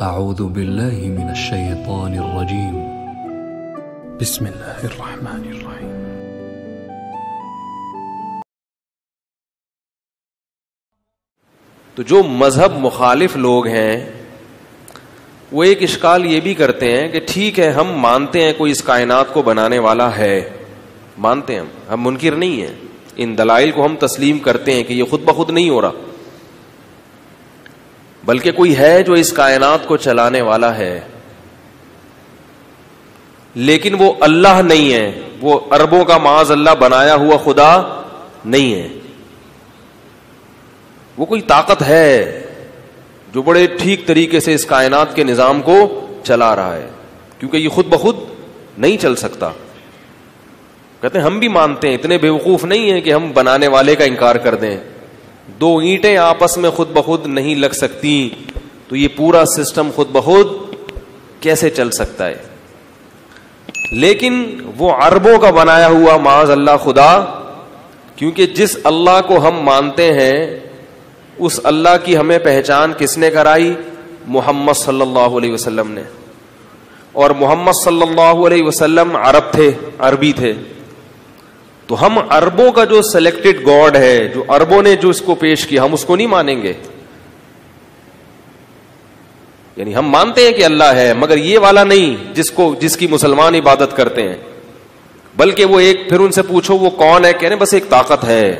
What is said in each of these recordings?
اعوذ باللہ من الشیطان الرجیم بسم اللہ الرحمن الرحیم. تو جو مذہب مخالف لوگ ہیں وہ ایک اشکال یہ بھی کرتے ہیں کہ ٹھیک ہے ہم مانتے ہیں کوئی اس کائنات کو بنانے والا ہے، مانتے ہیں ہم منکر نہیں ہیں، ان دلائل کو ہم تسلیم کرتے ہیں کہ یہ خود بخود نہیں ہو رہا بلکہ کوئی ہے جو اس کائنات کو چلانے والا ہے، لیکن وہ اللہ نہیں ہے، وہ اربوں کا معاذ اللہ بنایا ہوا خدا نہیں ہے، وہ کوئی طاقت ہے جو بڑے ٹھیک طریقے سے اس کائنات کے نظام کو چلا رہا ہے، کیونکہ یہ خود بخود نہیں چل سکتا. کہتے ہیں ہم بھی مانتے ہیں، اتنے بیوقوف نہیں ہیں کہ ہم بنانے والے کا انکار کر دیں. دو اینٹیں آپس میں خود بخود نہیں لگ سکتی تو یہ پورا سسٹم خود بخود کیسے چل سکتا ہے؟ لیکن وہ عربوں کا بنایا ہوا معاذ اللہ خدا، کیونکہ جس اللہ کو ہم مانتے ہیں اس اللہ کی ہمیں پہچان کس نے کرائی؟ محمد صلی اللہ علیہ وسلم نے. اور محمد صلی اللہ علیہ وسلم عرب تھے، عربی تھے، تو ہم عربوں کا جو سلیکٹڈ گاڈ ہے، جو عربوں نے جو اس کو پیش کیا، ہم اس کو نہیں مانیں گے. یعنی ہم مانتے ہیں کہ اللہ ہے مگر یہ والا نہیں جس کی مسلمان عبادت کرتے ہیں، بلکہ وہ ایک، پھر ان سے پوچھو وہ کون ہے، کہہ رہے بس ایک طاقت ہے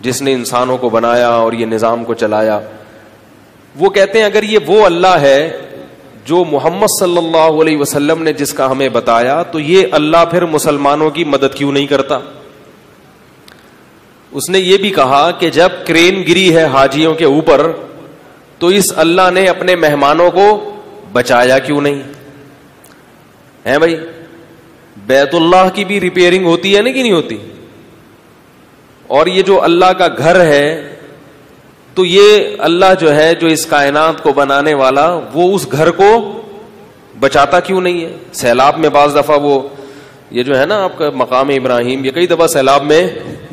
جس نے انسانوں کو بنایا اور یہ نظام کو چلایا. وہ کہتے ہیں اگر یہ وہ اللہ ہے جو محمد صلی اللہ علیہ وسلم نے جس کا ہمیں بتایا، تو یہ اللہ پھر مسلمانوں کی مدد کیوں نہیں کرتا؟ اس نے یہ بھی کہا کہ جب کرین گری ہے حاجیوں کے اوپر تو اس اللہ نے اپنے مہمانوں کو بچایا کیوں نہیں ہے؟ بھائی بیت اللہ کی بھی ریپیئرنگ ہوتی ہے نا کہ نہیں ہوتی؟ اور یہ جو اللہ کا گھر ہے تو یہ اللہ جو ہے جو اس کائنات کو بنانے والا، وہ اس گھر کو بچاتا کیوں نہیں ہے؟ سیلاب میں بعض دفعہ وہ یہ جو ہے نا آپ کا مقام ابراہیم، یہ کئی دفعہ سیلاب میں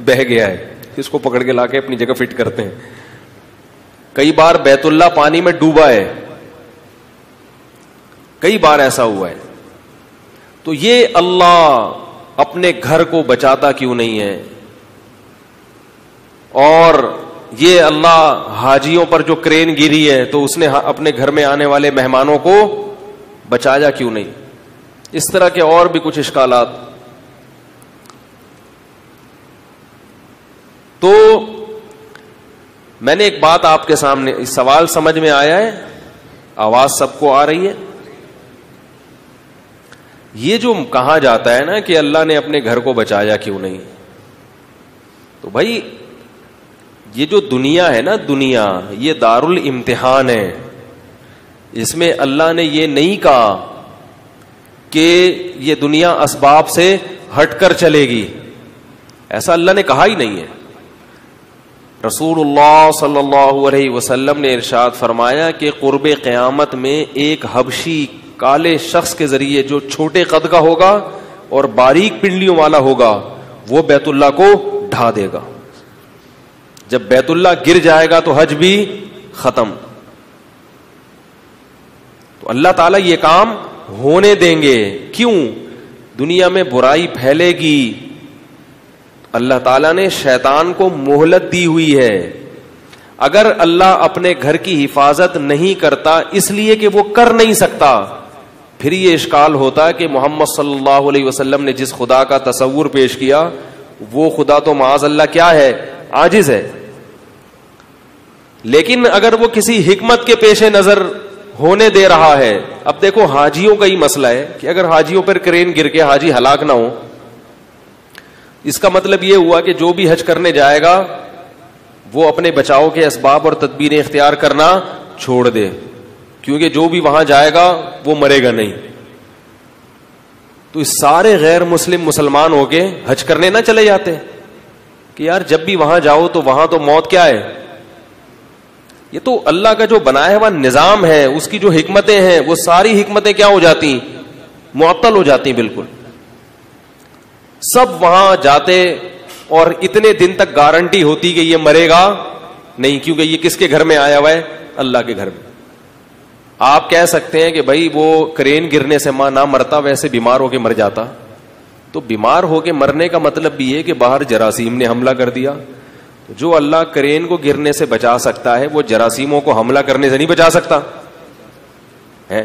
بہہ گیا ہے، اس کو پکڑ کے لا کے اپنی جگہ فٹ کرتے ہیں. کئی بار بیت اللہ پانی میں ڈوبا ہے، کئی بار ایسا ہوا ہے. تو یہ اللہ اپنے گھر کو بچاتا کیوں نہیں ہے؟ اور یہ اللہ حاجیوں پر جو کرین گری ہے تو اس نے اپنے گھر میں آنے والے مہمانوں کو بچایا کیوں نہیں؟ اس طرح کے اور بھی کچھ اشکالات. تو میں نے ایک بات آپ کے سامنے، سوال سمجھ میں آیا ہے؟ آواز سب کو آ رہی ہے؟ یہ جو کہا جاتا ہے نا کہ اللہ نے اپنے گھر کو بچایا کیوں نہیں، تو بھائی یہ جو دنیا ہے نا، دنیا یہ دارالامتحان ہے. اس میں اللہ نے یہ نہیں کہا کہ یہ دنیا اسباب سے ہٹ کر چلے گی، ایسا اللہ نے کہا ہی نہیں ہے. رسول اللہ صلی اللہ علیہ وسلم نے ارشاد فرمایا کہ قرب قیامت میں ایک حبشی کالے شخص کے ذریعے جو چھوٹے قد کا ہوگا اور باریک پنڈلیوں والا ہوگا، وہ بیت اللہ کو ڈھا دے گا. جب بیت اللہ گر جائے گا تو حج بھی ختم. تو اللہ تعالیٰ یہ کام ہونے دیں گے کیوں؟ دنیا میں برائی پھیلے گی. اللہ تعالیٰ نے شیطان کو مہلت دی ہوئی ہے. اگر اللہ اپنے گھر کی حفاظت نہیں کرتا اس لیے کہ وہ کر نہیں سکتا، پھر یہ اشکال ہوتا ہے کہ محمد صلی اللہ علیہ وسلم نے جس خدا کا تصور پیش کیا وہ خدا تو معاذ اللہ کیا ہے؟ عاجز ہے. لیکن اگر وہ کسی حکمت کے پیش نظر ہونے دے رہا ہے، اب دیکھو حاجیوں کا ہی مسئلہ ہے کہ اگر حاجیوں پر کرین گر کے حاجی ہلاک نہ ہو، اس کا مطلب یہ ہوا کہ جو بھی حج کرنے جائے گا وہ اپنے بچاؤ کے اسباب اور تدبیریں اختیار کرنا چھوڑ دے، کیونکہ جو بھی وہاں جائے گا وہ مرے گا نہیں. تو اس سارے غیر مسلمان ہو کے حج کرنے نہ چلے جاتے کہ یار جب بھی وہاں جاؤ تو وہاں تو موت کیا ہے؟ یہ تو اللہ کا جو بنایا ہوا نظام ہے، اس کی جو حکمتیں ہیں وہ ساری حکمتیں کیا ہو جاتی؟ معطل ہو جاتی. بالکل سب وہاں جاتے اور اتنے دن تک گارنٹی ہوتی کہ یہ مرے گا نہیں، کیونکہ یہ کس کے گھر میں آیا ہوا ہے؟ اللہ کے گھر میں. آپ کہہ سکتے ہیں کہ بھائی وہ کرین گرنے سے نہ مرتا، ویسے بیمار ہو کے مر جاتا. تو بیمار ہو کے مرنے کا مطلب بھی ہے کہ باہر جراثیم نے حملہ کر دیا. جو اللہ کرین کو گرنے سے بچا سکتا ہے وہ جراثیموں کو حملہ کرنے سے نہیں بچا سکتا ہے.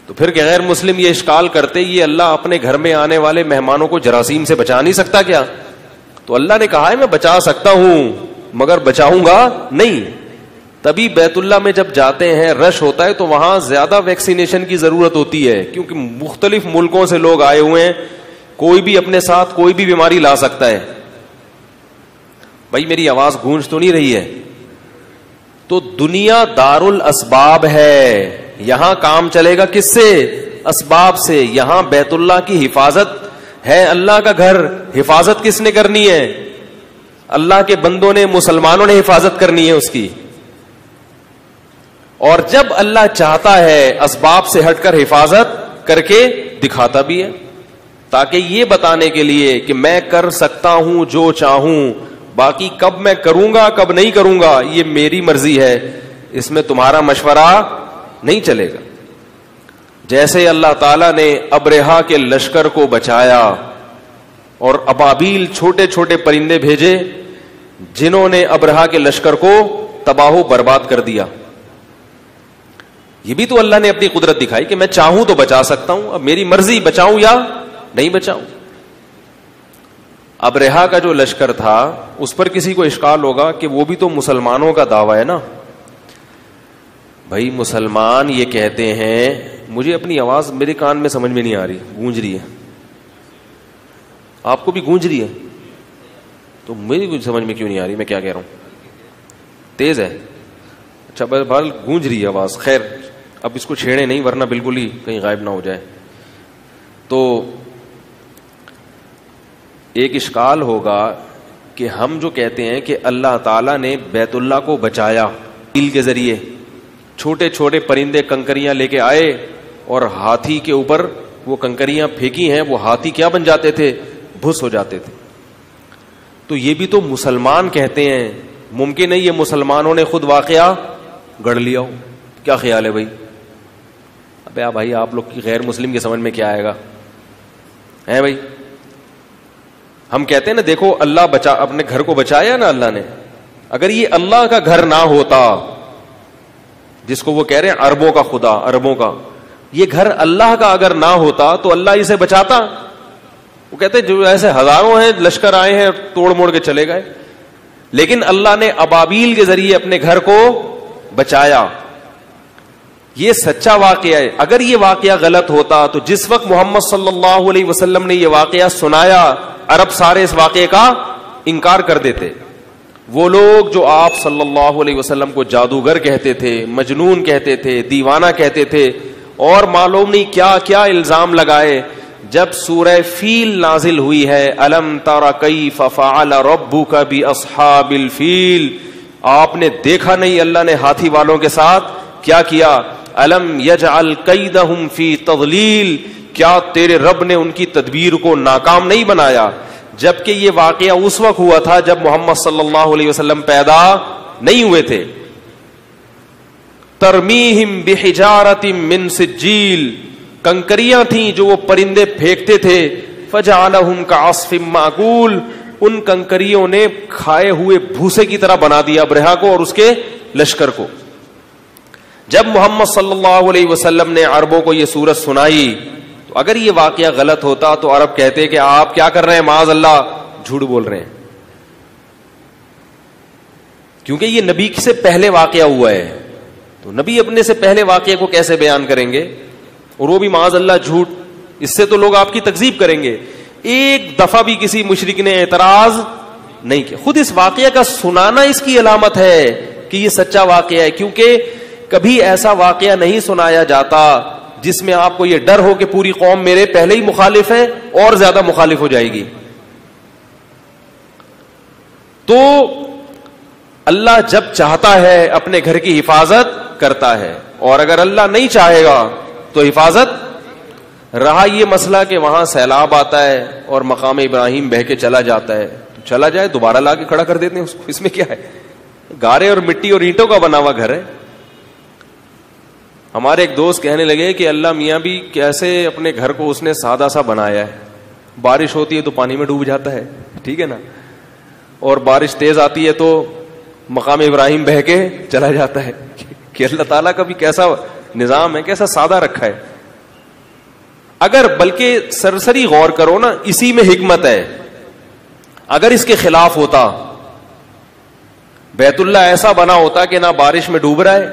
تو پھر کہ غیر مسلم یہ اشکال کرتے یہ اللہ اپنے گھر میں آنے والے مہمانوں کو جراثیم سے بچا نہیں سکتا کیا؟ تو اللہ نے کہا ہے میں بچا سکتا ہوں مگر بچاؤں گا نہیں. تبھی بیت اللہ میں جب جاتے ہیں رش ہوتا ہے تو وہاں زیادہ ویکسینیشن کی ضرورت ہوتی ہے، کیونکہ مختلف ملکوں سے لوگ آئے ہوئے ہیں، کوئی بھی اپنے ساتھ کوئی بھی بیماری لا سکتا ہے. بھائی میری آواز گونج تو نہیں رہی ہے؟ تو دنیا دار الاسباب ہے، یہاں کام چلے گا کس سے؟ اسباب سے. یہاں بیت اللہ کی حفاظت ہے، اللہ کا گھر، حفاظت کس نے کرنی ہے؟ اللہ کے بندوں نے، مسلمانوں نے حفاظت کرنی ہے اس کی. اور جب اللہ چاہتا ہے اسباب سے ہٹ کر حفاظت کر کے دکھاتا بھی ہے، تاکہ یہ بتانے کے لیے کہ میں کر سکتا ہوں جو چاہوں، باقی کب میں کروں گا کب نہیں کروں گا یہ میری مرضی ہے، اس میں تمہارا مشورہ نہیں چلے گا. جیسے اللہ تعالیٰ نے ابرہا کے لشکر کو بچایا اور ابابیل چھوٹے چھوٹے پرندے بھیجے جنہوں نے ابرہا کے لشکر کو تباہ و برباد کر دیا. یہ بھی تو اللہ نے اپنی قدرت دکھائی کہ میں چاہوں تو بچا سکتا ہوں، اب میری مرضی بچاؤں یا نہیں بچاؤں. ابرہا کا جو لشکر تھا اس پر کسی کو اشکال ہوگا کہ وہ بھی تو مسلمانوں کا دعویٰ ہے نا. بھائی مسلمان یہ کہتے ہیں، مجھے اپنی آواز میرے کان میں سمجھ میں نہیں آ رہی، گونج رہی ہے. آپ کو بھی گونج رہی ہے؟ تو میری کچھ سمجھ میں کیوں نہیں آ رہی میں کیا کہہ رہا ہوں؟ تیز ہے؟ اچھا بہرحال گونج رہی ہے آواز. خیر اب اس کو چھیڑے نہیں ورنہ بالکل ہی کہیں غائب نہ ہو جائے. تو ایک اشکال ہوگا کہ ہم جو کہتے ہیں کہ اللہ تعالیٰ نے بیت اللہ کو بچایا تیل کے ذریعے، چھوٹے چھوٹے پرندے کنکریاں لے کے آئے اور ہاتھی کے اوپر وہ کنکریاں پھینکی ہیں، وہ ہاتھی کیا بن جاتے تھے؟ بھس ہو جاتے تھے. تو یہ بھی تو مسلمان کہتے ہیں، ممکن ہے یہ مسلمانوں نے خود واقعہ گڑھ لیا ہو. کیا خیال ہے بھائی؟ ابے بھائی آپ لوگ کی غیر مسلم کے سمجھ میں کیا آئے گا ہے بھائی؟ ہم کہتے ہیں نا دیکھو اللہ اپنے گھر کو بچایا نا اللہ نے. اگر یہ اللہ کا گھر نہ ہوتا، جس کو وہ کہہ رہے ہیں اربوں کا خدا، اربوں کا، یہ گھر اللہ کا اگر نہ ہوتا تو اللہ اسے بچاتا؟ وہ کہتے جو ایسے ہزاروں ہیں لشکر آئے ہیں توڑ موڑ کے چلے گئے، لیکن اللہ نے ابابیل کے ذریعے اپنے گھر کو بچایا. یہ سچا واقعہ ہے. اگر یہ واقعہ غلط ہوتا تو جس وقت محمد صلی اللہ علیہ وسلم نے یہ واقعہ سنایا عرب سارے اس واقعے کا انکار کر دیتے. وہ لوگ جو آپ صلی اللہ علیہ وسلم کو جادوگر کہتے تھے، مجنون کہتے تھے، دیوانہ کہتے تھے اور معلوم نہیں کیا کیا الزام لگائے، جب سورہ فیل نازل ہوئی ہے الم تر کیف فعل ربک باصحاب الفیل، آپ نے دیکھا نہیں اللہ نے ہاتھی والوں کے ساتھ کیا کیا؟ الم یجعل کیدہم فی تضلیل، کیا تیرے رب نے ان کی تدبیر کو ناکام نہیں بنایا؟ جبکہ یہ واقعہ اس وقت ہوا تھا جب محمد صلی اللہ علیہ وسلم پیدا نہیں ہوئے تھے. ترمیہم بحجارۃ من سجیل، کنکریاں تھیں جو وہ پرندے پھینکتے تھے، فجعلہم کعصف مأکول، ان کنکریوں نے کھائے ہوئے بھوسے کی طرح بنا دیا ابرہا کو اور اس کے لشکر کو. جب محمد صلی اللہ علیہ وسلم نے عربوں کو یہ سورت سنائی تو اگر یہ واقعہ غلط ہوتا تو عرب کہتے کہ آپ کیا کر رہے ہیں، معاذ اللہ جھوٹ بول رہے ہیں، کیونکہ یہ نبی سے پہلے واقعہ ہوا ہے. تو نبی اپنے سے پہلے واقعے کو کیسے بیان کریں گے؟ اور وہ بھی معاذ اللہ جھوٹ. اس سے تو لوگ آپ کی تکذیب کریں گے. ایک دفعہ بھی کسی مشرک نے اعتراض نہیں کیا. خود اس واقعہ کا سنانا اس کی علامت ہے کہ یہ سچا واقعہ ہے، کیونکہ کبھی ایسا واقعہ نہیں سنایا جاتا جس میں آپ کو یہ ڈر ہو کہ پوری قوم میرے پہلے ہی مخالف ہے اور زیادہ مخالف ہو جائے گی. تو اللہ جب چاہتا ہے اپنے گھر کی حفاظت کرتا ہے، اور اگر اللہ نہیں چاہے گا تو حفاظت رہا یہ مسئلہ کہ وہاں سیلاب آتا ہے اور مقام ابراہیم بہہ کے چلا جاتا ہے، تو چلا جائے دوبارہ لا کے کھڑا کر دیتے ہیں اس کو، اس میں کیا ہے؟ گارے اور مٹی اور اینٹوں کا بنا ہوا گھر ہے. ہمارے ایک دوست کہنے لگے کہ اللہ میاں بھی کیسے اپنے گھر کو اس نے سادہ سا بنایا ہے, بارش ہوتی ہے تو پانی میں ڈوب جاتا ہے, ٹھیک ہے نا, اور بارش تیز آتی ہے تو مقام ابراہیم بہہ کے چلا جاتا ہے. کہ اللہ تعالیٰ کا بھی کیسا نظام ہے, کیسا سادہ رکھا ہے. اگر بلکہ سرسری غور کرو نا, اسی میں حکمت ہے. اگر اس کے خلاف ہوتا, بیت اللہ ایسا بنا ہوتا کہ نہ بارش میں ڈوب رہا ہے,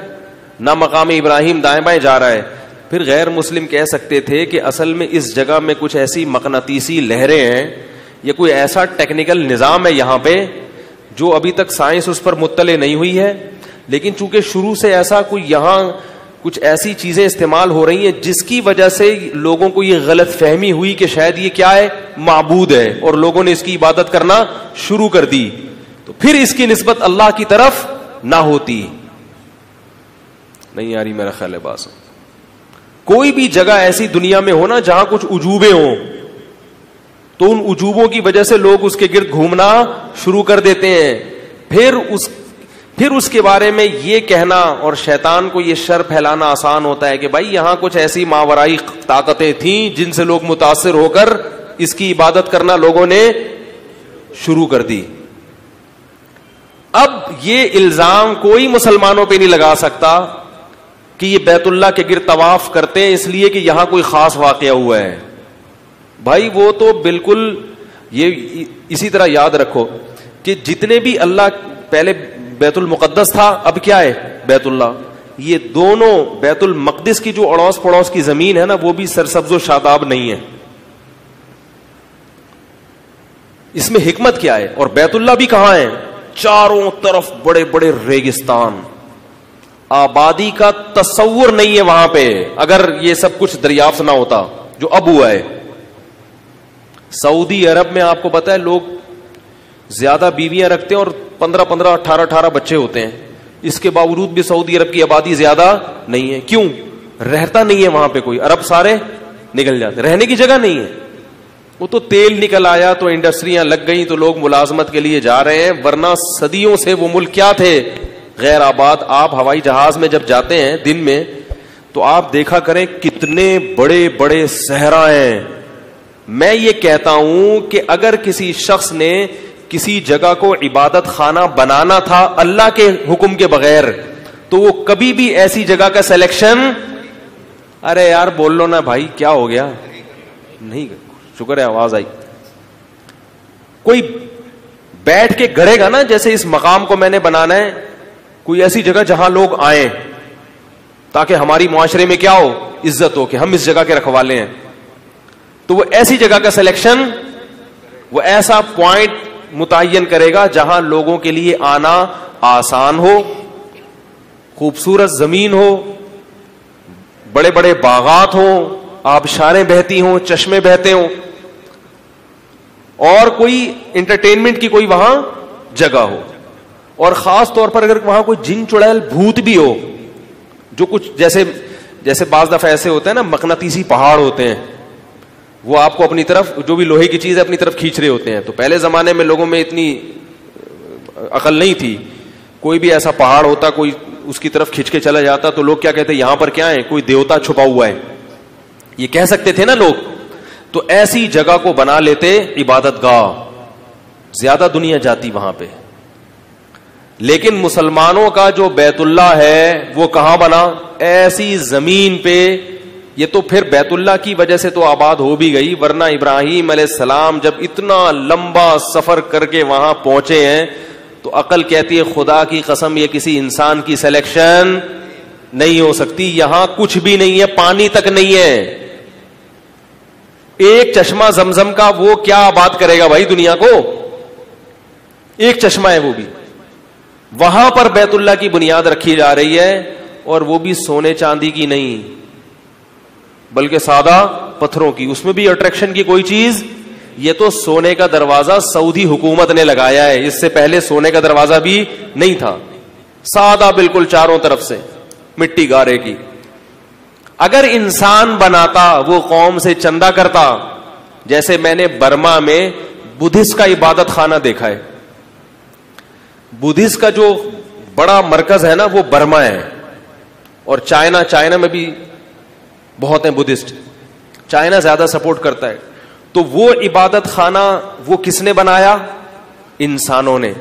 نہ مقام ابراہیم دائیں بائیں جا رہا ہے, پھر غیر مسلم کہہ سکتے تھے کہ اصل میں اس جگہ میں کچھ ایسی مقناطیسی لہریں ہیں یا کوئی ایسا ٹیکنیکل نظام ہے یہاں پہ جو ابھی تک سائنس اس پر مطلع نہیں ہوئی ہے, لیکن چونکہ شروع سے ایسا کوئی یہاں کچھ ایسی چیزیں استعمال ہو رہی ہیں جس کی وجہ سے لوگوں کو یہ غلط فہمی ہوئی کہ شاید یہ کیا ہے, معبود ہے, اور لوگوں نے اس کی عبادت کرنا شروع کر دی, تو پھر اس کی نسبت اللہ کی طرف نہ ہوتی. نہیں یاری میرا خیال ہے باس. کوئی بھی جگہ ایسی دنیا میں ہو نا جہاں کچھ عجوبے ہوں, تو ان عجوبوں کی وجہ سے لوگ اس کے گرد گھومنا شروع کر دیتے ہیں. پھر اس کے بارے میں یہ کہنا اور شیطان کو یہ شر پھیلانا آسان ہوتا ہے کہ بھائی یہاں کچھ ایسی ماورائی طاقتیں تھیں جن سے لوگ متاثر ہو کر اس کی عبادت کرنا لوگوں نے شروع کر دی. اب یہ الزام کوئی مسلمانوں پہ نہیں لگا سکتا کہ یہ بیت اللہ کے گرد طواف کرتے ہیں اس لیے کہ یہاں کوئی خاص واقعہ ہوا ہے. بھائی وہ تو بالکل, یہ اسی طرح یاد رکھو کہ جتنے بھی اللہ, پہلے بیت المقدس تھا, اب کیا ہے بیت اللہ, یہ دونوں بیت المقدس کی جو اڑوس پڑوس کی زمین ہے نا وہ بھی سرسبز و شاداب نہیں ہے. اس میں حکمت کیا ہے؟ اور بیت اللہ بھی کہاں ہے؟ چاروں طرف بڑے بڑے ریگستان, آبادی کا تصور نہیں ہے وہاں پہ, اگر یہ سب کچھ دریافت نہ ہوتا جو اب ہوا ہے. سعودی عرب میں آپ کو پتا ہے لوگ زیادہ بیویاں رکھتے ہیں اور 15 18 بچے ہوتے ہیں, اس کے باوجود بھی سعودی عرب کی آبادی زیادہ نہیں ہے. کیوں؟ رہتا نہیں ہے وہاں پہ کوئی, عرب سارے نکل جاتے, رہنے کی جگہ نہیں ہے. وہ تو تیل نکل آیا تو انڈسٹریاں لگ گئی تو لوگ ملازمت کے لیے جا رہے ہیں, ورنہ صدیوں سے وہ ملک کیا تھے؟ غیر آباد. آپ ہوائی جہاز میں جب جاتے ہیں دن میں تو آپ دیکھا کریں کتنے بڑے بڑے صحرا ہیں. میں یہ کہتا ہوں کہ اگر کسی شخص نے کسی جگہ کو عبادت خانہ بنانا تھا اللہ کے حکم کے بغیر تو وہ کبھی بھی ایسی جگہ کا سلیکشن, ارے یار بول لو نا بھائی, کیا ہو گیا؟ نہیں, شکر ہے آواز آئی. کوئی بیٹھ کے گڑے گا نا, جیسے اس مقام کو میں نے بنانا ہے کوئی ایسی جگہ جہاں لوگ آئیں تاکہ ہماری معاشرے میں کیا ہو, عزت ہو کہ ہم اس جگہ کے رکھوالے ہیں, تو وہ ایسی جگہ کا سلیکشن, وہ ایسا پوائنٹ متعین کرے گا جہاں لوگوں کے لیے آنا آسان ہو, خوبصورت زمین ہو, بڑے بڑے باغات ہوں, آبشاریں بہتی ہوں, چشمے بہتے ہوں, اور کوئی انٹرٹینمنٹ کی کوئی وہاں جگہ ہو. اور خاص طور پر اگر وہاں کوئی جن چڑیل بھوت بھی ہو, جو کچھ جیسے بعض دفعہ ایسے ہوتے ہیں نا مقناطیسی پہاڑ ہوتے ہیں, وہ آپ کو اپنی طرف, جو بھی لوہے کی چیز ہے اپنی طرف کھینچ رہے ہوتے ہیں. تو پہلے زمانے میں لوگوں میں اتنی عقل نہیں تھی, کوئی بھی ایسا پہاڑ ہوتا کوئی اس کی طرف کھینچ کے چلا جاتا تو لوگ کیا کہتے ہیں یہاں پر کیا ہے, کوئی دیوتا چھپا ہوا ہے, یہ کہہ سکتے تھے نا لوگ. تو ایسی جگہ کو بنا لیتے عبادت گاہ, زیادہ دنیا جاتی وہاں پہ. لیکن مسلمانوں کا جو بیت اللہ ہے وہ کہاں بنا؟ ایسی زمین پہ. یہ تو پھر بیت اللہ کی وجہ سے تو آباد ہو بھی گئی, ورنہ ابراہیم علیہ السلام جب اتنا لمبا سفر کر کے وہاں پہنچے ہیں تو عقل کہتی ہے خدا کی قسم یہ کسی انسان کی سلیکشن نہیں ہو سکتی. یہاں کچھ بھی نہیں ہے, پانی تک نہیں ہے. ایک چشمہ زمزم کا وہ کیا آباد کرے گا بھائی دنیا کو؟ ایک چشمہ ہے وہ بھی. وہاں پر بیت اللہ کی بنیاد رکھی جا رہی ہے, اور وہ بھی سونے چاندی کی نہیں بلکہ سادہ پتھروں کی. اس میں بھی اٹریکشن کی کوئی چیز, یہ تو سونے کا دروازہ سعودی حکومت نے لگایا ہے, اس سے پہلے سونے کا دروازہ بھی نہیں تھا. سادہ بالکل چاروں طرف سے مٹی گارے کی. اگر انسان بناتا, وہ قوم سے چندہ کرتا, جیسے میں نے برما میں بدھسٹ کا عبادت خانہ دیکھا ہے. بدھسٹ کا جو بڑا مرکز ہے نا وہ برما ہے, اور چائنا میں بھی بہت ہیں بدھسٹ, چائنا زیادہ سپورٹ کرتا ہے. تو وہ عبادت خانہ وہ کس نے بنایا؟ انسانوں نے.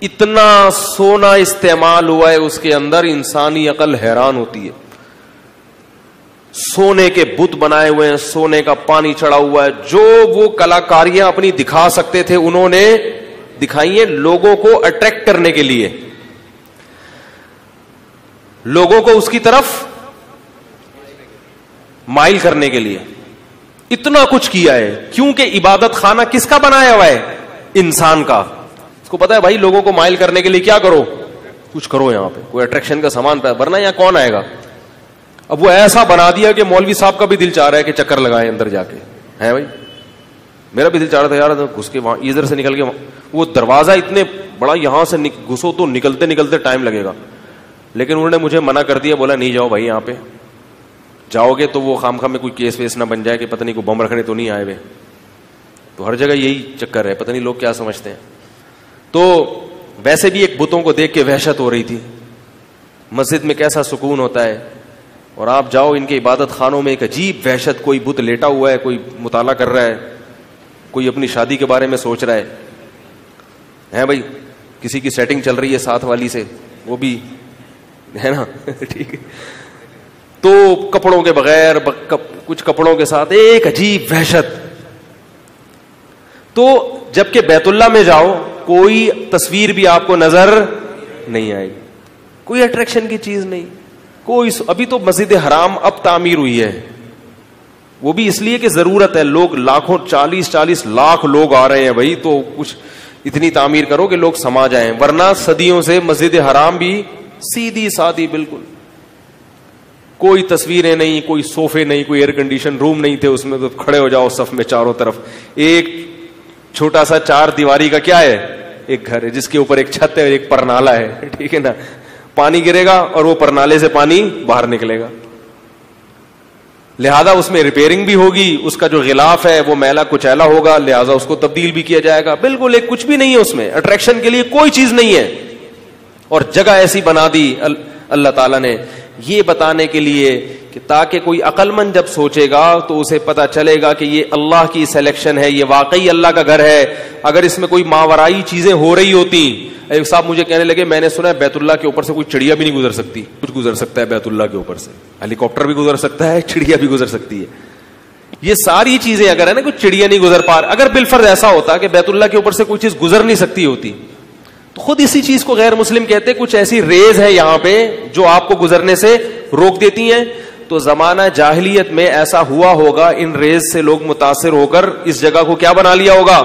اتنا سونا استعمال ہوا ہے اس کے اندر, انسانی عقل حیران ہوتی ہے. سونے کے بت بنائے ہوئے ہیں, سونے کا پانی چڑھا ہوا ہے. جو وہ کلاکاریاں اپنی دکھا سکتے تھے انہوں نے دکھائی ہیں, لوگوں کو اٹریکٹ کرنے کے لیے, لوگوں کو اس کی طرف مائل کرنے کے لیے. اتنا کچھ کیا ہے, کیونکہ عبادت خانہ کس کا بنایا ہوا ہے؟ انسان کا. اس کو پتا ہے بھائی لوگوں کو مائل کرنے کے لیے کیا کرو, کچھ کرو یہاں پہ, کوئی اٹریکشن کا سامان پہ, ورنہ یہاں کون آئے گا. اب وہ ایسا بنا دیا کہ مولوی صاحب کا بھی دل چاہ رہا ہے کہ چکر لگائے اندر جا کے. ہے بھائی, میرا بھی دل چاہ رہا تھا یار گھس کے وہاں, ادھر سے نکل کے وہ دروازہ اتنے بڑا, یہاں سے گھسو تو نکلتے نکلتے ٹائم لگے گا. لیکن انہوں نے مجھے منع کر دیا, بولا نہیں جاؤ بھائی, یہاں پہ جاؤ گے تو وہ خام میں کوئی کیس ویس نہ بن جائے کہ پتہ نہیں کوئی بم رکھنے تو نہیں آئے ہوئے. تو ہر جگہ یہی چکر ہے, پتہ نہیں لوگ کیا سمجھتے ہیں. تو ویسے بھی ایک بتوں کو دیکھ کے وحشت ہو رہی تھی. مسجد میں کیسا سکون ہوتا ہے, اور آپ جاؤ ان کے عبادت خانوں میں ایک عجیب وحشت, کوئی بت لیٹا ہوا ہے, کوئی مطالعہ کر رہا ہے, کوئی اپنی شادی کے بارے میں سوچ رہا ہے بھائی, کسی کی سیٹنگ چل رہی ہے ساتھ والی سے, وہ بھی ہے نا ٹھیک ہے. تو کپڑوں کے بغیر, کچھ کپڑوں کے ساتھ, ایک عجیب وحشت. تو جبکہ بیت اللہ میں جاؤ کوئی تصویر بھی آپ کو نظر نہیں آئے گی, کوئی اٹریکشن کی چیز نہیں, کوئی. ابھی تو مسجد حرام اب تعمیر ہوئی ہے, وہ بھی اس لیے کہ ضرورت ہے, لوگ لاکھوں 40 لاکھ لوگ آ رہے ہیں بھائی, تو کچھ اتنی تعمیر کرو کہ لوگ سما جائیں. ورنہ صدیوں سے مسجد حرام بھی سیدھی سادی بالکل, کوئی تصویریں نہیں, کوئی صوفے نہیں, کوئی ایئر کنڈیشن روم نہیں تھے اس میں, تو کھڑے ہو جاؤ صف میں چاروں طرف. ایک چھوٹا سا 4 دیواری کا کیا ہے, ایک گھر ہے جس کے اوپر ایک چھت ہے اور ایک پرنالا ہے, ٹھیک ہے نا. پانی گرے گا اور وہ پرنالے سے پانی باہر نکلے گا, لہذا اس میں ریپیئرنگ بھی ہوگی, اس کا جو غلاف ہے وہ میلا کچیلا ہوگا, لہذا اس کو تبدیل بھی کیا جائے گا. بالکل ایک کچھ بھی نہیں ہے اس میں, اٹریکشن کے لیے کوئی چیز نہیں ہے. اور جگہ ایسی بنا دی اللہ تعالیٰ نے یہ بتانے کے لیے کہ تاکہ کوئی عقل مند جب سوچے گا تو اسے پتا چلے گا کہ یہ اللہ کی سلیکشن ہے, یہ واقعی اللہ کا گھر ہے. اگر اس میں کوئی ماورائی چیزیں ہو رہی ہوتی, ایک صاحب مجھے کہنے لگے میں نے سنا ہے بیت اللہ کے اوپر سے کوئی چڑیا بھی نہیں گزر سکتی. کچھ گزر سکتا ہے بیت اللہ کے اوپر سے, ہیلی کاپٹر بھی گزر سکتا ہے, چڑیا بھی گزر سکتی ہے. یہ ساری چیزیں اگر ہے نا, کوئی چڑیا نہیں گزر پا رہا, اگر بالفرض ایسا ہوتا کہ بیت اللہ کے اوپر سے کوئی چیز گزر نہیں سکتی ہوتی, تو خود اسی چیز کو غیر مسلم کہتے کچھ ایسی ریز ہے یہاں پہ جو آپ کو گزرنے سے روک دیتی ہیں. تو زمانہ جاہلیت میں ایسا ہوا ہوگا, ان ریز سے لوگ متاثر ہو کر اس جگہ کو کیا بنا لیا ہوگا,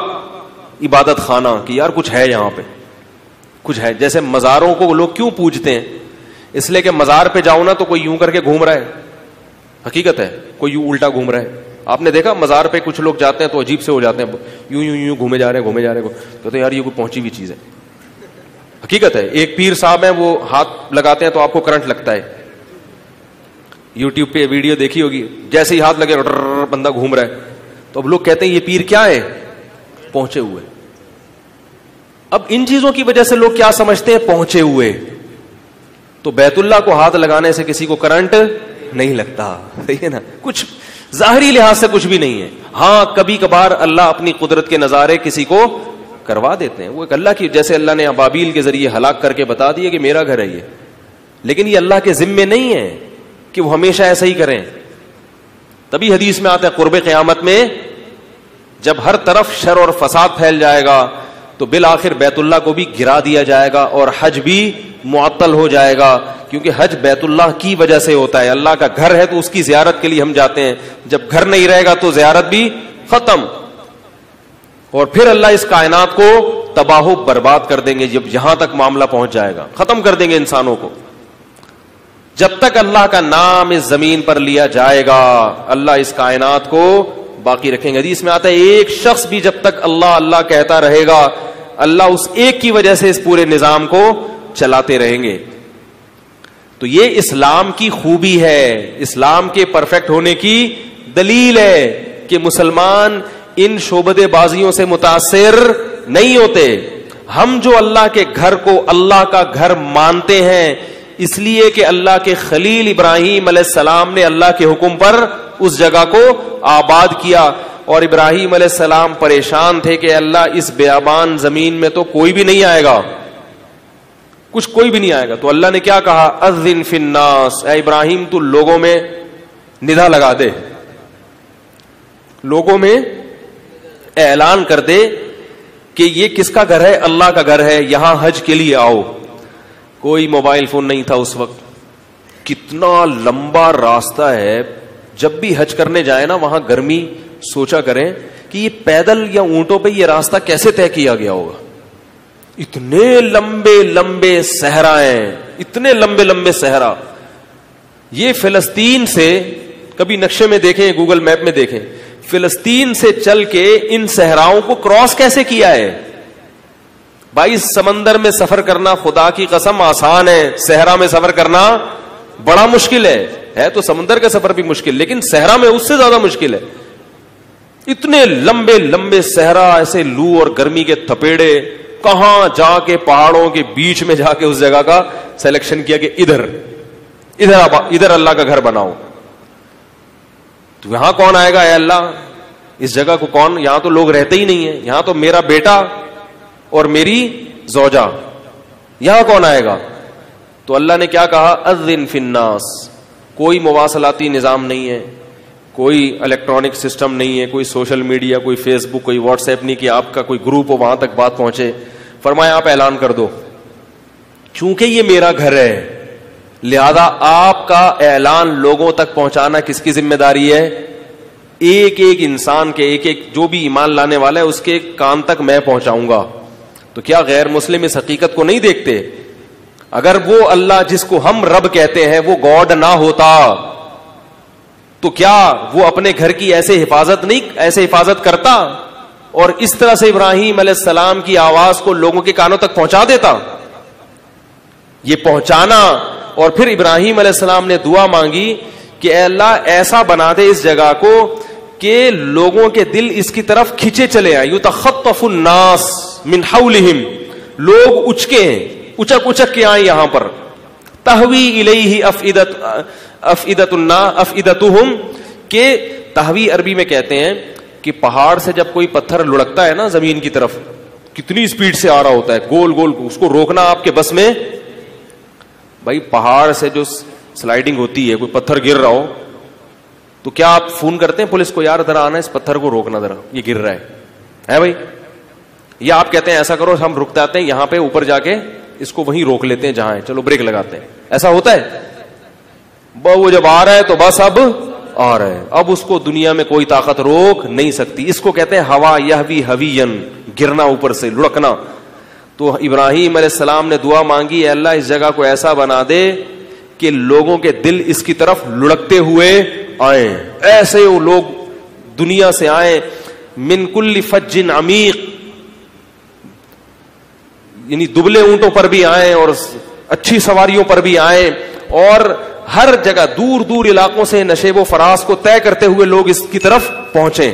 عبادت خانہ, کہ یار کچھ ہے یہاں پہ, کچھ ہے. جیسے مزاروں کو لوگ کیوں پوجتے ہیں, اس لیے کہ مزار پہ جاؤ نا تو کوئی یوں کر کے گھوم رہا ہے, حقیقت ہے کوئی یوں الٹا گھوم رہا ہے. آپ نے دیکھا مزار پہ کچھ لوگ جاتے ہیں تو عجیب سے ہو جاتے ہیں, یوں یوں یوں گھومے جا رہے ہیں, کہتے ہیں یار یہ کوئی پہنچی ہوئی چیز ہے. حقیقت ہے. ایک پیر صاحب ہیں وہ ہاتھ لگاتے ہیں تو آپ کو کرنٹ لگتا ہے, یوٹیوب پہ ویڈیو دیکھی ہوگی, جیسے ہی ہاتھ لگے بندہ گھوم رہا ہے. تو اب لوگ کہتے ہیں یہ پیر کیا ہے, پہنچے ہوئے. اب ان چیزوں کی وجہ سے لوگ کیا سمجھتے ہیں, پہنچے ہوئے. تو بیت اللہ کو ہاتھ لگانے سے کسی کو کرنٹ نہیں لگتا, صحیح ہے نا, کچھ ظاہری لحاظ سے کچھ بھی نہیں ہے. ہاں کبھی کبھار اللہ اپنی قدرت کے نظارے کسی کو کروا دیتے ہیں, وہ ایک اللہ کی, جیسے اللہ نے ابابیل کے ذریعے ہلاک کر کے بتا دیا کہ میرا گھر ہے یہ, لیکن یہ اللہ کے ذمے نہیں ہے کہ وہ ہمیشہ ایسا ہی کریں. تبھی حدیث میں آتا ہے قرب قیامت میں جب ہر طرف شر اور فساد پھیل جائے گا تو بالآخر بیت اللہ کو بھی گرا دیا جائے گا اور حج بھی معطل ہو جائے گا, کیونکہ حج بیت اللہ کی وجہ سے ہوتا ہے. اللہ کا گھر ہے تو اس کی زیارت کے لیے ہم جاتے ہیں, جب گھر نہیں رہے گا تو زیارت بھی ختم, اور پھر اللہ اس کائنات کو تباہ و برباد کر دیں گے. جب یہاں تک معاملہ پہنچ جائے گا ختم کر دیں گے انسانوں کو. جب تک اللہ کا نام اس زمین پر لیا جائے گا اللہ اس کائنات کو باقی رکھیں گے. حدیث میں آتا ہے ایک شخص بھی جب تک اللہ اللہ کہتا رہے گا اللہ اس ایک کی وجہ سے اس پورے نظام کو چلاتے رہیں گے. تو یہ اسلام کی خوبی ہے, اسلام کے پرفیکٹ ہونے کی دلیل ہے کہ مسلمان ان شعبدے بازیوں سے متاثر نہیں ہوتے. ہم جو اللہ کے گھر کو اللہ کا گھر مانتے ہیں اس لیے کہ اللہ کے خلیل ابراہیم علیہ السلام نے اللہ کے حکم پر اس جگہ کو آباد کیا، اور ابراہیم علیہ السلام پریشان تھے کہ اللہ اس بیابان زمین میں تو کوئی بھی نہیں آئے گا، کوئی بھی نہیں آئے گا. تو اللہ نے کیا کہا؟ اذن فی الناس، اے ابراہیم تو لوگوں میں ندا لگا دے، لوگوں میں اعلان کر دے کہ یہ کس کا گھر ہے؟ اللہ کا گھر ہے، یہاں حج کے لیے آؤ. کوئی موبائل فون نہیں تھا اس وقت. کتنا لمبا راستہ ہے، جب بھی حج کرنے جائے نا وہاں گرمی، سوچا کریں کہ یہ پیدل یا اونٹوں پہ یہ راستہ کیسے طے کیا گیا ہوگا. اتنے لمبے لمبے صحرائیں، اتنے لمبے لمبے صحرا. یہ فلسطین سے، کبھی نقشے میں دیکھیں، گوگل میپ میں دیکھیں، فلسطین سے چل کے ان صحراؤں کو کراس کیسے کیا ہے. بھائی سمندر میں سفر کرنا خدا کی قسم آسان ہے، صحرا میں سفر کرنا بڑا مشکل ہے تو سمندر کا سفر بھی مشکل، لیکن صحرا میں اس سے زیادہ مشکل ہے. اتنے لمبے لمبے صحرا، ایسے لو اور گرمی کے تھپیڑے. کہاں جا کے پہاڑوں کے بیچ میں جا کے اس جگہ کا سلیکشن کیا کہ ادھر اللہ کا گھر بناؤ. تو یہاں کون آئے گا اے اللہ؟ اس جگہ کو کون؟ یہاں تو لوگ رہتے ہی نہیں ہیں، یہاں تو میرا بیٹا اور میری زوجہ، یہاں کون آئے گا؟ تو اللہ نے کیا کہا؟ اذن فی الناس. کوئی مواصلاتی نظام نہیں ہے، کوئی الیکٹرانک سسٹم نہیں ہے، کوئی سوشل میڈیا، کوئی فیس بک، کوئی واٹس ایپ نہیں کہ آپ کا کوئی گروپ ہو وہاں تک بات پہنچے. فرمایا آپ اعلان کر دو، چونکہ یہ میرا گھر ہے لہذا آپ کا اعلان لوگوں تک پہنچانا کس کی ذمہ داری ہے؟ ایک ایک انسان کے، ایک ایک جو بھی ایمان لانے والا ہے اس کے کان تک میں پہنچاؤں گا. تو کیا غیر مسلم اس حقیقت کو نہیں دیکھتے؟ اگر وہ اللہ جس کو ہم رب کہتے ہیں وہ گاڈ نہ ہوتا تو کیا وہ اپنے گھر کی ایسے حفاظت کرتا اور اس طرح سے ابراہیم علیہ السلام کی آواز کو لوگوں کے کانوں تک پہنچا دیتا؟ یہ پہنچانا. اور پھر ابراہیم علیہ السلام نے دعا مانگی کہ اے اللہ ایسا بنا دے اس جگہ کو کہ لوگوں کے دل اس کی طرف کھینچے چلے آئیں. یتخطف الناس من حولہم، لوگ اچک کے آئیں یہاں پر. تہوی الیہ افئدتہم، کہ تہوی عربی میں کہتے ہیں کہ پہاڑ سے جب کوئی پتھر لڑکتا ہے نا زمین کی طرف، کتنی سپیڈ سے آ رہا ہوتا ہے گول گول، اس کو روکنا آپ کے بس میں. بھائی پہاڑ سے جو سلائیڈنگ ہوتی ہے، کوئی پتھر گر رہا ہو تو کیا آپ فون کرتے ہیں پولیس کو، یار ذرا آنا اس پتھر کو روکنا، ذرا یہ گر رہا ہے بھائی؟ یا آپ کہتے ہیں ایسا کرو ہم رک جاتے ہیں یہاں پہ اوپر جا کے اس کو وہیں روک لیتے ہیں جہاں ہے، چلو بریک لگاتے ہیں. ایسا ہوتا ہے؟ وہ جب آ رہا ہے تو بس اب آ رہا ہے، اب اس کو دنیا میں کوئی طاقت روک نہیں سکتی. اس کو کہتے ہیں ہوا یہوی ہوین، گرنا، اوپر سے لڑکنا. تو ابراہیم علیہ السلام نے دعا مانگی اے اللہ اس جگہ کو ایسا بنا دے کہ لوگوں کے دل اس کی طرف لڑکتے ہوئے آئیں، ایسے وہ لوگ دنیا سے آئیں. من کل فج عمیق، یعنی دبلے اونٹوں پر بھی آئیں اور اچھی سواریوں پر بھی آئیں، اور ہر جگہ دور دور علاقوں سے نشیب و فراز کو طے کرتے ہوئے لوگ اس کی طرف پہنچیں.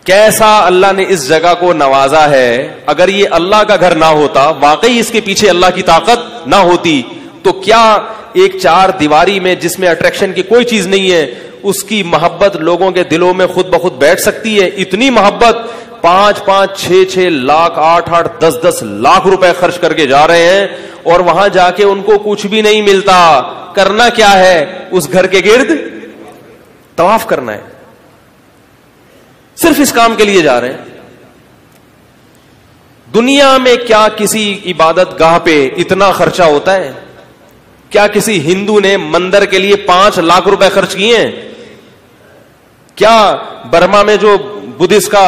کیسا اللہ نے اس جگہ کو نوازا ہے. اگر یہ اللہ کا گھر نہ ہوتا، واقعی اس کے پیچھے اللہ کی طاقت نہ ہوتی، تو کیا ایک چار دیواری میں جس میں اٹریکشن کی کوئی چیز نہیں ہے اس کی محبت لوگوں کے دلوں میں خود بخود بیٹھ سکتی ہے؟ اتنی محبت 5-5, 6-6 لاکھ 8-8, 10-10 لاکھ روپے خرچ کر کے جا رہے ہیں اور وہاں جا کے ان کو کچھ بھی نہیں ملتا. کرنا کیا ہے؟ اس گھر کے گرد طواف کرنا ہے، صرف اس کام کے لیے جا رہے ہیں. دنیا میں کیا کسی عبادت گاہ پہ اتنا خرچہ ہوتا ہے؟ کیا کسی ہندو نے مندر کے لیے 5 لاکھ روپے خرچ کیے ہیں؟ کیا برما میں جو بدھسٹ کا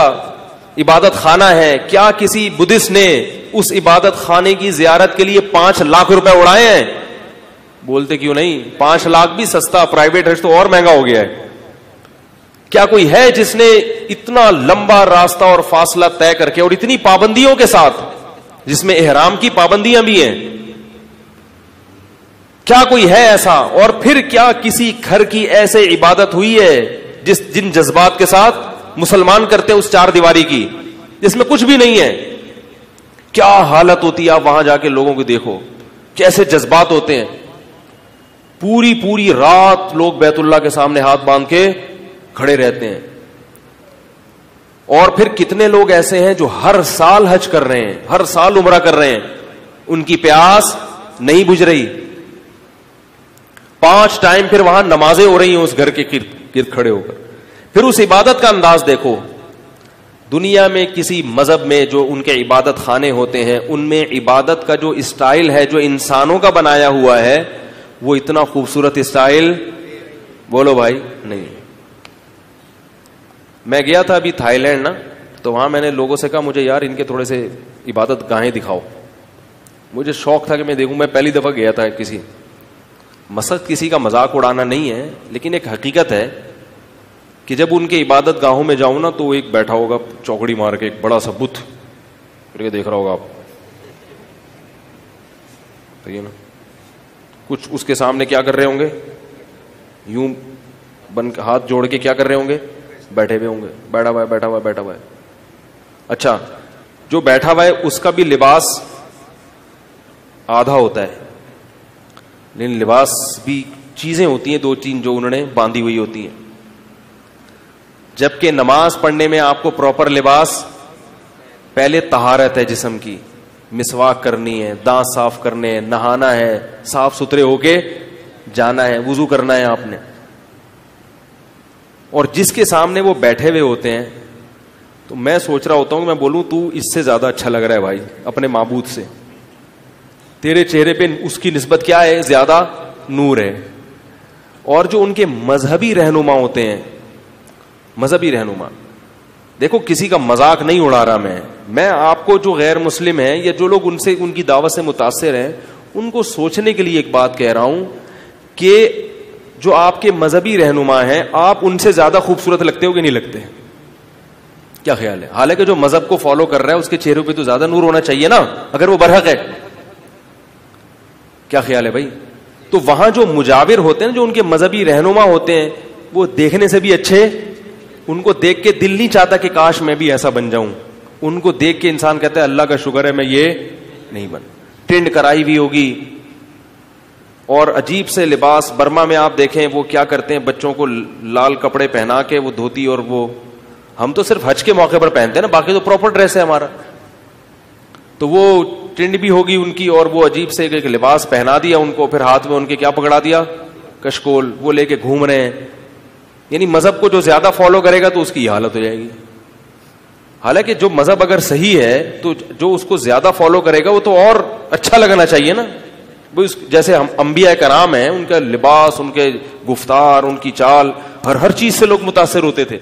عبادت خانہ ہے، کیا کسی بدھسٹ نے اس عبادت خانے کی زیارت کے لیے 5 لاکھ روپے اڑائے ہیں؟ بولتے کیوں نہیں؟ 5 لاکھ بھی سستا، پرائیویٹ ہے تو اور مہنگا ہو گیا ہے. کیا کوئی ہے جس نے اتنا لمبا راستہ اور فاصلہ طے کر کے اور اتنی پابندیوں کے ساتھ، جس میں احرام کی پابندیاں بھی ہیں، کیا کوئی ہے ایسا؟ اور پھر کیا کسی گھر کی ایسے عبادت ہوئی ہے جن جذبات کے ساتھ مسلمان کرتے ہیں اس 4 دیواری کی، جس میں کچھ بھی نہیں ہے؟ کیا حالت ہوتی ہے؟ آپ وہاں جا کے لوگوں کو دیکھو، کیسے جذبات ہوتے ہیں. پوری پوری رات لوگ بیت اللہ کے سامنے ہاتھ باندھ کے کھڑے رہتے ہیں. اور پھر کتنے لوگ ایسے ہیں جو ہر سال حج کر رہے ہیں, ہر سال عمرہ کر رہے ہیں, ان کی پیاس نہیں بجھ رہی. 5 ٹائم پھر وہاں نمازیں ہو رہی ہیں اس گھر کے گرد کھڑے ہو کر. پھر اس عبادت کا انداز دیکھو. دنیا میں کسی مذہب میں جو ان کے عبادت خانے ہوتے ہیں, ان میں عبادت کا جو اسٹائل ہے جو انسانوں کا بنایا ہوا ہے, وہ اتنا خوبصورت اسٹائل بولو بھائی نہیں. میں گیا تھا ابھی تھائی لینڈ نا, تو وہاں میں نے لوگوں سے کہا مجھے یار ان کے تھوڑے سے عبادت گاہیں دکھاؤ. مجھے شوق تھا کہ میں دیکھوں. میں پہلی دفعہ گیا تھا. مقصد کسی کا مذاق اڑانا نہیں ہے, لیکن ایک حقیقت ہے کہ جب ان کے عبادت گاہوں میں جاؤں نا, تو ایک بیٹھا ہوگا چوکڑی مار کے, ایک بڑا سا بت کر کے دیکھ رہا ہوگا آپ, صحیح ہے نا. کچھ اس کے سامنے کیا کر رہے ہوں گے, یوں بن ہاتھ جوڑ کے کیا کر رہے ہوں گے, بیٹھے ہوئے ہوں گے, بیٹھا ہوا ہے بیٹھا ہوا ہے بیٹھا ہوا ہے. اچھا, جو بیٹھا ہوا ہے اس کا بھی لباس آدھا ہوتا ہے, لیکن لباس بھی چیزیں ہوتی ہیں 2-3 جو انہوں نے باندھی ہوئی ہوتی ہیں. جبکہ نماز پڑھنے میں آپ کو پراپر لباس, پہلے طہارت ہے جسم کی, مسواک کرنی ہے, دانت صاف کرنے ہیں, نہانا ہے, صاف ستھرے ہو کے جانا ہے, وضو کرنا ہے آپ نے. اور جس کے سامنے وہ بیٹھے ہوئے ہوتے ہیں, تو میں سوچ رہا ہوتا ہوں کہ میں بولوں تو اس سے زیادہ اچھا لگ رہا ہے بھائی اپنے معبود سے. تیرے چہرے پہ اس کی نسبت کیا ہے, زیادہ نور ہے. اور جو ان کے مذہبی رہنما ہوتے ہیں, مذہبی رہنما, دیکھو کسی کا مذاق نہیں اڑا رہا میں آپ کو جو غیر مسلم ہیں یا جو لوگ ان کی دعوت سے متاثر ہیں, ان کو سوچنے کے لیے ایک بات کہہ رہا ہوں کہ جو آپ کے مذہبی رہنما ہیں, آپ ان سے زیادہ خوبصورت لگتے ہو کہ نہیں لگتے؟ کیا خیال ہے؟ حالانکہ جو مذہب کو فالو کر رہا ہے اس کے چہروں پہ تو زیادہ نور ہونا چاہیے نا, اگر وہ برحق ہے. کیا خیال ہے بھائی؟ تو وہاں جو مجاور ہوتے ہیں, جو ان کے مذہبی رہنما ہوتے ہیں, وہ دیکھنے سے بھی اچھے, ان کو دیکھ کے دل نہیں چاہتا کہ کاش میں بھی ایسا بن جاؤں. ان کو دیکھ کے انسان کہتا ہے اللہ کا شکر ہے میں یہ نہیں بن. ٹرینڈ کرائی ہوئی ہوگی اور عجیب سے لباس. برما میں آپ دیکھیں وہ کیا کرتے ہیں, بچوں کو لال کپڑے پہنا کے وہ دھوتی, اور وہ ہم تو صرف حج کے موقع پر پہنتے ہیں نا, باقی تو پراپر ڈریس ہے ہمارا. تو وہ ٹرینڈ بھی ہوگی ان کی, اور وہ عجیب سے ایک لباس پہنا دیا ان کو, پھر ہاتھ میں ان کے کیا پکڑا دیا, کشکول, وہ لے کے گھوم رہے ہیں. یعنی مذہب کو جو زیادہ فالو کرے گا تو اس کی یہ حالت ہو جائے گی. حالانکہ جو مذہب اگر صحیح ہے تو جو اس کو زیادہ فالو کرے گا وہ تو اور اچھا لگنا چاہیے نا. جیسے ہم انبیاء کرام ہیں, ان کا لباس, ان کے گفتار, ان کی چال, ہر چیز سے لوگ متاثر ہوتے تھے.